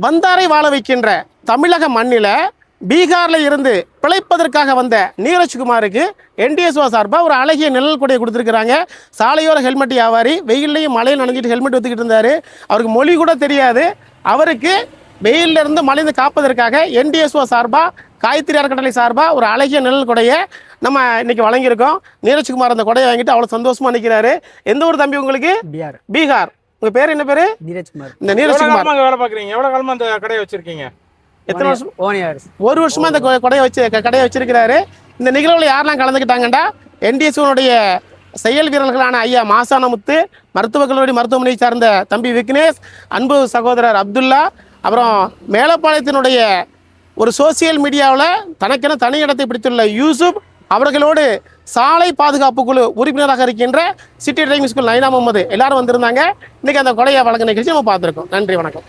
வந்தாரை வாழ வைக்கின்ற தமிழக மண்ணில் பீகாரில் இருந்து பிழைப்பதற்காக வந்த நீரஜ்குமாருக்கு என்டிஎஸ்ஓ சார்பாக ஒரு அழகிய நிழல் கொடையை கொடுத்துருக்குறாங்க. சாலையோர ஹெல்மெட் வியாபாரி, வெயிலையும் மழையில் நனைஞ்சிட்டு ஹெல்மெட் வச்சுக்கிட்டு இருந்தார். அவருக்கு மொழி கூட தெரியாது. அவருக்கு வெயிலிருந்து மழைந்து காப்பதற்காக என்டிஎஸ்ஓ சார்பாக, காயத்ரி அறக்கட்டளை சார்பாக ஒரு அழகிய நிழல் கொடையை நம்ம இன்னைக்கு வழங்கியிருக்கோம். நீரஜ்குமார் அந்த கொடையை வாங்கிட்டு அவ்வளோ சந்தோஷமாக நிற்கிறாரு. எந்த ஊர் தம்பி உங்களுக்கு? பீகார். உங்கள் பேர் என்ன பேர்? நீரஜ்குமார். இந்த நீரஜ்குமார் வேலை பார்க்குறீங்க? எவ்வளோ காலமாக அந்த கடையை வச்சுருக்கீங்க? எத்தனை வருஷம்? 1 வருஷமா இந்த கடையை வச்சிருக்கிறாரு. இந்த நிகழ்வில் யாரெல்லாம் கலந்துக்கிட்டாங்கண்டா, என்டிஎஸ்ஓனுடைய செயல் வீரர்களான ஐயா மாசானமுத்து, மருத்துவக் கல்லூரி மருத்துவமனையை சார்ந்த தம்பி விக்னேஷ், அன்பு சகோதரர் அப்துல்லா, அப்புறம் மேலப்பாளையத்தினுடைய ஒரு சோசியல் மீடியாவில் தனக்கென தனி இடத்தை பிடித்துள்ள யூசுப், அவர்களோடு சாலை பாதுகாப்பு குழு உறுப்பினராக இருக்கின்ற சிட்டி டிரைவிங் ஸ்கூல் நைனா முகமது எல்லாரும் வந்திருந்தாங்க. இன்னைக்கு அந்த கொடையை வழங்க நிகழ்ச்சி நம்ம பார்த்துருக்கோம். நன்றி, வணக்கம்.